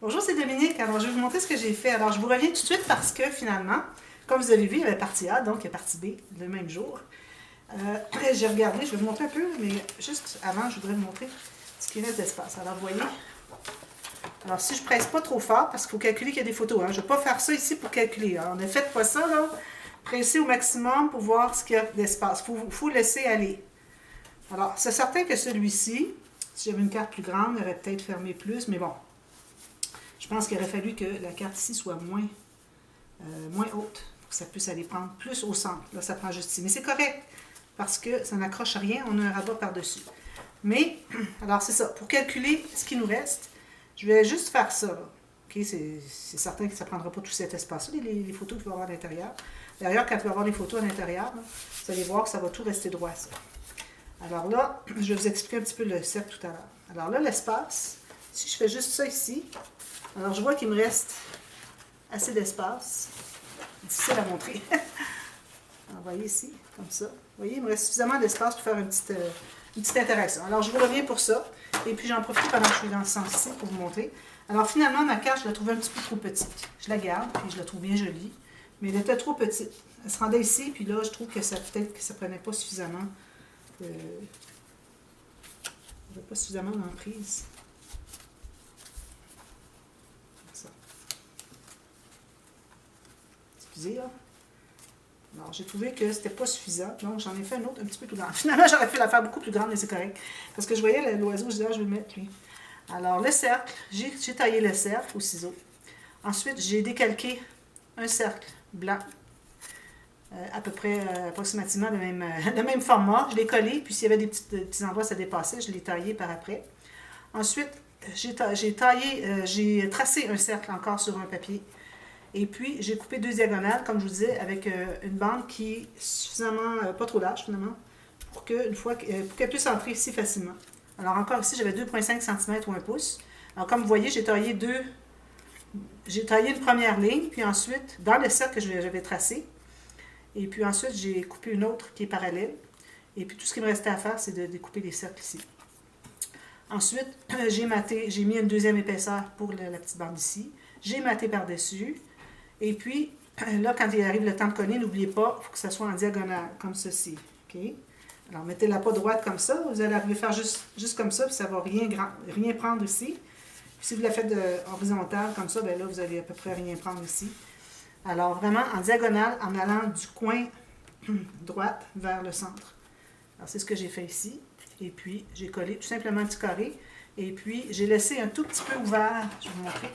Bonjour, c'est Dominique. Alors, je vais vous montrer ce que j'ai fait. Alors, je vous reviens tout de suite parce que finalement, comme vous avez vu, il y avait partie A, donc il y a partie B le même jour. J'ai regardé, je vais vous montrer un peu, mais juste avant, je voudrais vous montrer ce qu'il reste d'espace. Alors, vous voyez, alors si je ne presse pas trop fort, parce qu'il faut calculer qu'il y a des photos, hein. Je ne vais pas faire ça ici pour calculer. Alors, ne faites pas ça, là. Pressez au maximum pour voir ce qu'il y a d'espace. Il faut laisser aller. Alors, c'est certain que celui-ci, si j'avais une carte plus grande, il aurait peut-être fermé plus, mais bon. Je pense qu'il aurait fallu que la carte ici soit moins haute pour que ça puisse aller prendre plus au centre. Là, ça prend juste ici. Mais c'est correct parce que ça n'accroche rien. On a un rabat par-dessus. Mais, alors c'est ça. Pour calculer ce qui nous reste, je vais juste faire ça. Là. Okay? C'est certain que ça ne prendra pas tout cet espace-là, les photos qu'il va y avoir à l'intérieur. D'ailleurs, quand il va y avoir des photos à l'intérieur, vous allez voir que ça va tout rester droit, ça. Alors là, je vais vous expliquer un petit peu le cercle tout à l'heure. Alors là, l'espace, si je fais juste ça ici, alors je vois qu'il me reste assez d'espace. Difficile à montrer. Alors, vous voyez ici, comme ça. Vous voyez, il me reste suffisamment d'espace pour faire une petite interaction. Alors, je vous reviens pour ça. Et puis, j'en profite pendant que je suis dans ce sens-ci pour vous montrer. Alors, finalement, ma carte, je la trouvais un petit peu trop petite. Je la garde, puis je la trouve bien jolie. Mais elle était trop petite. Elle se rendait ici, puis là, je trouve que ça peut-être que ça ne prenait pas suffisamment. Il n'y avait pas suffisamment d'emprise. Excusez, là. Alors, j'ai trouvé que c'était pas suffisant. Donc, j'en ai fait un autre un petit peu plus grand. Finalement, j'aurais pu la faire beaucoup plus grande, mais c'est correct. Parce que je voyais l'oiseau, je disais, je vais le mettre, lui. Alors, le cercle, j'ai taillé le cercle au ciseau. Ensuite, j'ai décalqué un cercle blanc, à peu près approximativement le même format. Je l'ai collé, puis s'il y avait des petits endroits où ça dépassait, je l'ai taillé par après. Ensuite, j'ai tracé un cercle encore sur un papier. Et puis, j'ai coupé 2 diagonales, comme je vous disais, avec une bande qui est suffisamment, pas trop large finalement, pour qu'elle puisse entrer ici facilement. Alors encore ici, j'avais 2,5 cm ou 1 pouce. Alors comme vous voyez, j'ai taillé une première ligne, puis ensuite, dans le cercle que j'avais tracé, et puis ensuite, j'ai coupé une autre qui est parallèle. Et puis tout ce qui me restait à faire, c'est de découper les cercles ici. Ensuite, j'ai mis une deuxième épaisseur pour la petite bande ici. J'ai maté par-dessus. Et puis, là, quand il arrive le temps de coller, n'oubliez pas, il faut que ça soit en diagonale, comme ceci. Okay? Alors, mettez-la pas droite comme ça. Vous allez arriver à faire juste comme ça, puis ça ne va rien prendre ici. Puis si vous la faites horizontale, comme ça, bien là, vous allez à peu près rien prendre ici. Alors, vraiment en diagonale, en allant du coin droite vers le centre. Alors, c'est ce que j'ai fait ici. Et puis, j'ai collé tout simplement un petit carré. Et puis, j'ai laissé un tout petit peu ouvert. Je vais vous montrer.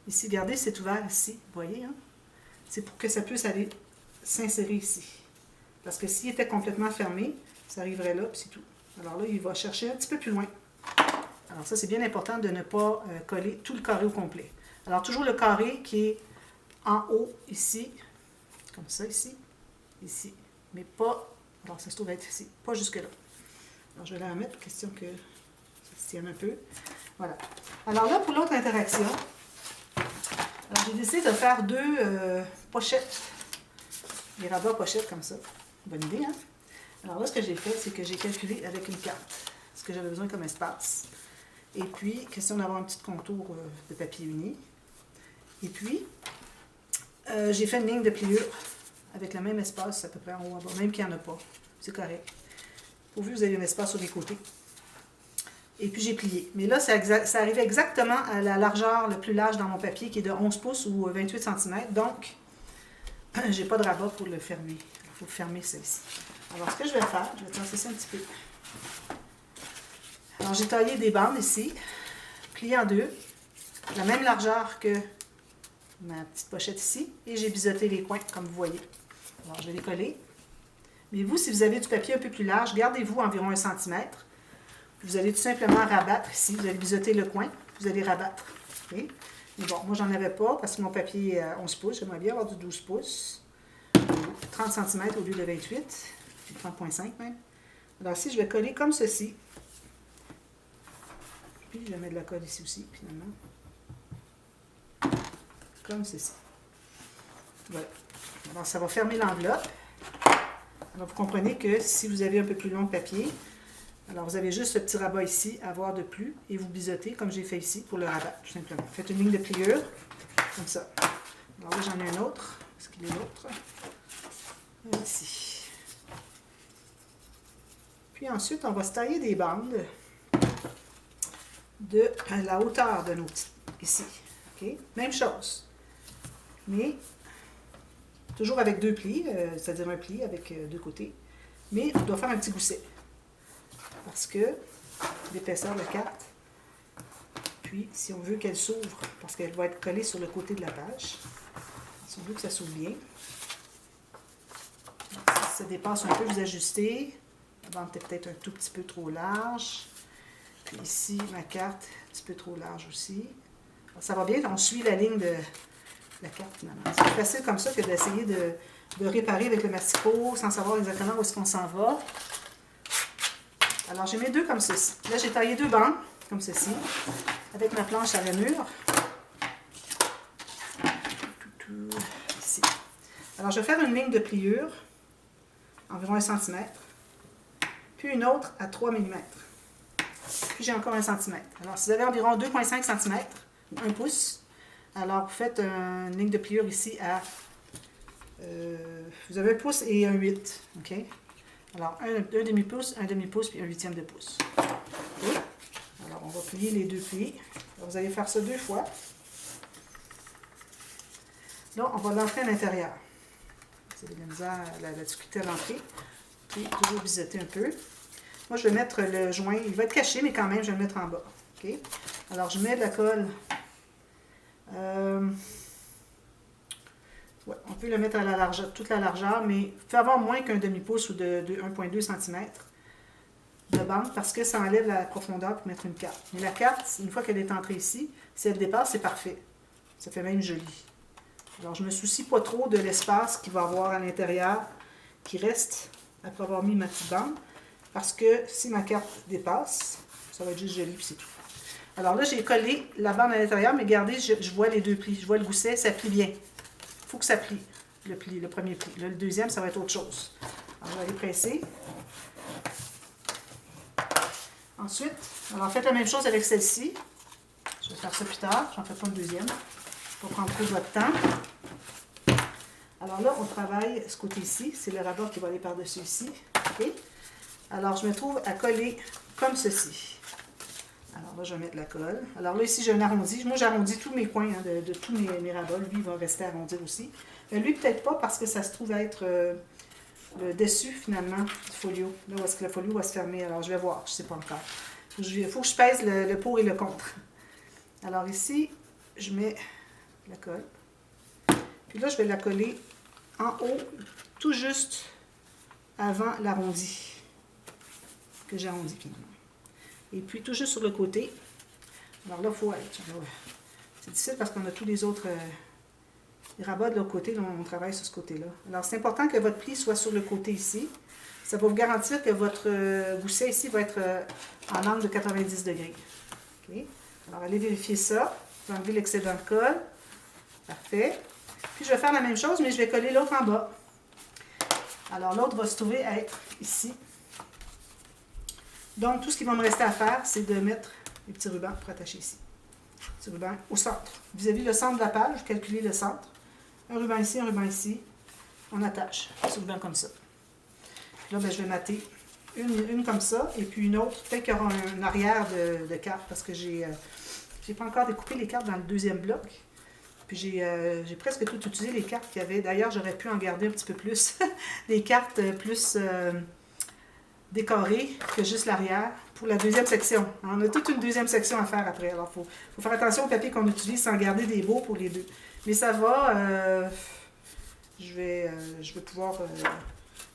Ici, regardez, c'est ouvert ici. Vous voyez, hein? C'est pour que ça puisse aller s'insérer ici. Parce que s'il était complètement fermé, ça arriverait là, puis c'est tout. Alors là, il va chercher un petit peu plus loin. Alors ça, c'est bien important de ne pas coller tout le carré au complet. Alors, toujours le carré qui est en haut, ici, comme ça, ici, mais pas, alors ça se trouve être ici, pas jusque-là. Alors, je vais la remettre, question que ça se tienne un peu. Voilà. Alors là, pour l'autre interaction, alors j'ai décidé de faire 2 pochettes, des rabats pochettes comme ça. Bonne idée, hein? Alors là, ce que j'ai fait, c'est que j'ai calculé avec une carte ce que j'avais besoin comme espace. Et puis, question d'avoir un petit contour de papier uni. Et puis, j'ai fait une ligne de pliure avec le même espace à peu près en haut en bas, même qu'il n'y en a pas. C'est correct. Pourvu que vous ayez un espace sur les côtés. Et puis j'ai plié. Mais là, ça arrivait exactement à la largeur le plus large dans mon papier, qui est de 11 pouces ou 28 cm. Donc, j'ai pas de rabat pour le fermer. Il faut fermer ça ici. Alors, ce que je vais faire, je vais tasser ça un petit peu. Alors, j'ai taillé des bandes ici, plié en 2, la même largeur que ma petite pochette ici, et j'ai biseauté les coins, comme vous voyez. Alors, je vais les coller. Mais vous, si vous avez du papier un peu plus large, gardez-vous environ 1 cm. Vous allez tout simplement rabattre ici. Vous allez biseauter le coin, vous allez rabattre. Okay? Mais bon, moi, j'en avais pas parce que mon papier est à 11 pouces. J'aimerais bien avoir du 12 pouces. 30 cm au lieu de 28. 30,5 même. Alors ici, je vais coller comme ceci. Puis, je vais mettre de la colle ici aussi, finalement. Comme ceci. Voilà. Alors, ça va fermer l'enveloppe. Alors, vous comprenez que si vous avez un peu plus long de papier, Alors, vous avez juste ce petit rabat ici à avoir de plus et vous biseautez comme j'ai fait ici pour le rabat, tout simplement. Faites une ligne de pliure, comme ça. Alors là, j'en ai un autre. Est-ce qu'il est l'autre? Ici. Puis ensuite, on va se tailler des bandes de la hauteur de nos petits, ici. Okay? Même chose. Mais, toujours avec deux plis, c'est-à-dire un pli avec deux côtés. Mais on doit faire un petit gousset. Parce que l'épaisseur de carte, puis si on veut qu'elle s'ouvre, parce qu'elle va être collée sur le côté de la page, si on veut que ça s'ouvre bien, si ça dépasse un peu, vous ajustez. La bande est peut-être un tout petit peu trop large. Puis ici, ma carte, un petit peu trop large aussi. Alors, ça va bien, on suit la ligne de la carte finalement. C'est plus facile comme ça que d'essayer de réparer avec le masticot sans savoir exactement où est-ce qu'on s'en va. Alors, j'ai mis deux comme ceci. Là, j'ai taillé deux bandes, comme ceci, avec ma planche à rainure. Ici. Alors, je vais faire une ligne de pliure, environ 1 cm, puis une autre à 3 mm. Puis j'ai encore 1 cm. Alors, si vous avez environ 2,5 cm, 1 pouce, alors vous faites une ligne de pliure ici à... vous avez 1 pouce et un 8, OK? Alors, un demi-pouce, puis un huitième de pouce. Okay. Alors, on va plier les deux plis. Alors, vous allez faire ça 2 fois. Là, on va l'entrer à l'intérieur. Vous avez de la misère, la difficulté à l'entrer. Puis, toujours biseauter un peu. Moi, je vais mettre le joint. Il va être caché, mais quand même, je vais le mettre en bas. Okay. Alors, je mets de la colle. Ouais, on peut le mettre à la largeur, toute la largeur, mais il faut avoir moins qu'un demi-pouce ou de 1,2 cm de bande parce que ça enlève la profondeur pour mettre une carte. Mais la carte, une fois qu'elle est entrée ici, si elle dépasse, c'est parfait. Ça fait même joli. Alors, je ne me soucie pas trop de l'espace qu'il va y avoir à l'intérieur qui reste après avoir mis ma petite bande parce que si ma carte dépasse, ça va être juste joli puis c'est tout. Alors là, j'ai collé la bande à l'intérieur, mais regardez, je vois les deux plis. Je vois le gousset, ça plie bien. Il faut que ça plie, le premier pli. Là, le deuxième, ça va être autre chose. Alors, je vais aller presser. Ensuite, alors faites la même chose avec celle-ci. Je vais faire ça plus tard. J'en fais pas une deuxième. Pour prendre trop de votre temps. Alors là, on travaille ce côté-ci. C'est le rabat qui va aller par-dessus ici. Okay? Alors, je me trouve à coller comme ceci. Alors là, je vais mettre la colle. Alors là, ici, j'ai un arrondi. Moi, j'arrondis tous mes coins hein, de tous mes rabats. Lui, il va rester arrondi aussi. Mais lui, peut-être pas parce que ça se trouve être le dessus, finalement, du folio. Là où est-ce que le folio va se fermer. Alors, je vais voir. Je ne sais pas encore. Il faut que je pèse le pour et le contre. Alors ici, je mets la colle. Puis là, je vais la coller en haut, tout juste avant l'arrondi que j'ai arrondi finalement. Et puis, tout juste sur le côté. Alors là, il faut aller. C'est difficile parce qu'on a tous les autres rabats de l'autre côté. Là, on travaille sur ce côté-là. Alors, c'est important que votre pli soit sur le côté ici. Ça va vous garantir que votre gousset ici va être en angle de 90 degrés. Okay. Alors, allez vérifier ça. Vous enlevez l'excédent de colle. Parfait. Puis, je vais faire la même chose, mais je vais coller l'autre en bas. Alors, l'autre va se trouver à être ici. Donc, tout ce qui va me rester à faire, c'est de mettre les petits rubans pour attacher ici. Petit ruban au centre. Vis-à-vis le centre de la page, vous calculez le centre. Un ruban ici, un ruban ici. On attache ce ruban comme ça. Puis là, ben, je vais mater une comme ça, et puis une autre. Peut-être qu'il y aura un arrière de carte, parce que j'ai pas encore découpé les cartes dans le deuxième bloc. Puis j'ai presque tout utilisé les cartes qu'il y avait. D'ailleurs, j'aurais pu en garder un petit peu plus. Les cartes plus... décoré que juste l'arrière pour la deuxième section. On a toute une deuxième section à faire après. Alors, il faut faire attention au papier qu'on utilise sans garder des beaux pour les deux. Mais ça va. Je vais pouvoir...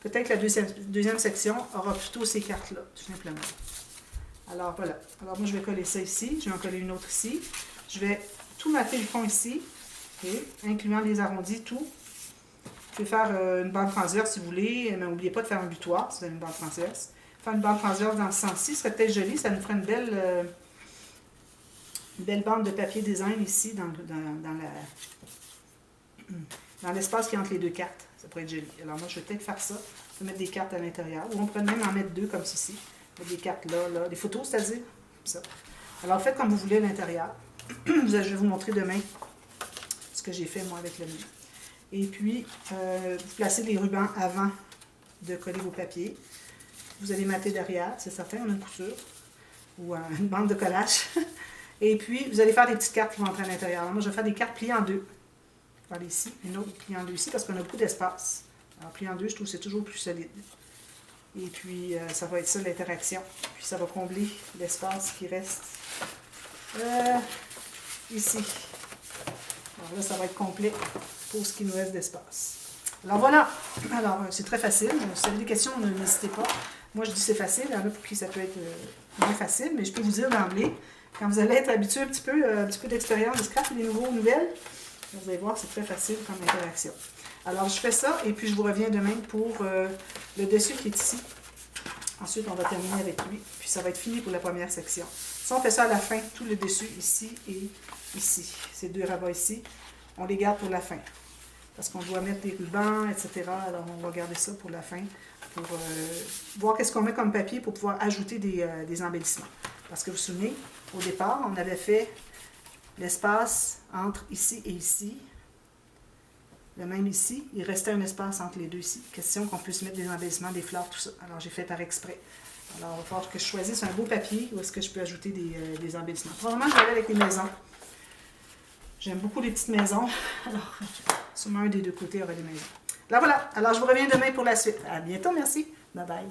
peut-être que la deuxième section aura plutôt ces cartes-là, tout simplement. Alors, voilà. Alors, moi, je vais coller ça ici. Je vais en coller une autre ici. Je vais tout mater le fond ici, okay, incluant les arrondis, tout. Vous pouvez faire une bande transverse si vous voulez, mais n'oubliez pas de faire un butoir si vous avez une bande transverse. Faire une bande transverse dans ce sens-ci serait peut-être joli, ça nous ferait une belle bande de papier design ici dans l'espace qui est entre les deux cartes. Ça pourrait être joli. Alors moi, je vais peut-être faire ça. Je vais mettre des cartes à l'intérieur, ou on pourrait même en mettre deux comme ceci. des cartes là, des photos, c'est-à-dire. Ça. Alors, faites comme vous voulez à l'intérieur. Je vais vous montrer demain ce que j'ai fait, moi, avec le mien. Et puis, vous placez les rubans avant de coller vos papiers. Vous allez mater derrière, c'est certain, on a une couture ou une bande de collage. Et puis, vous allez faire des petites cartes qui vont entrer à l'intérieur. Alors, moi, je vais faire des cartes pliées en deux. Je vais aller ici, une autre pliée en deux ici, parce qu'on a beaucoup d'espace. Alors, pliée en deux, je trouve que c'est toujours plus solide. Et puis, ça va être ça l'interaction. Puis, ça va combler l'espace qui reste ici. Alors là, ça va être complet pour ce qui nous reste d'espace. Alors voilà. Alors, c'est très facile. Si vous avez des questions, n'hésitez pas. Moi, je dis c'est facile. Il y en a pour qui ça peut être moins facile, mais je peux vous dire d'emblée, quand vous allez être habitué un petit peu d'expérience de scrap et des nouvelles, vous allez voir, c'est très facile comme interaction. Alors, je fais ça et puis je vous reviens demain pour le dessus qui est ici. Ensuite, on va terminer avec lui. Puis ça va être fini pour la première section. Ça, on fait ça à la fin, tout le dessus ici et ici. Ces deux rabats ici, on les garde pour la fin. Parce qu'on doit mettre des rubans, etc. Alors, on va garder ça pour la fin, pour voir qu'est-ce qu'on met comme papier pour pouvoir ajouter des embellissements. Parce que vous vous souvenez, au départ, on avait fait l'espace entre ici et ici. Le même ici, il restait un espace entre les deux ici. Question qu'on puisse mettre des embellissements, des fleurs, tout ça. Alors, j'ai fait par exprès. Alors, il va falloir que je choisisse un beau papier où est-ce que je peux ajouter des embellissements. Probablement, je vais aller avec les maisons. J'aime beaucoup les petites maisons. Alors, sûrement un des deux côtés aura des maisons. Là, voilà. Alors, je vous reviens demain pour la suite. À bientôt, merci. Bye bye.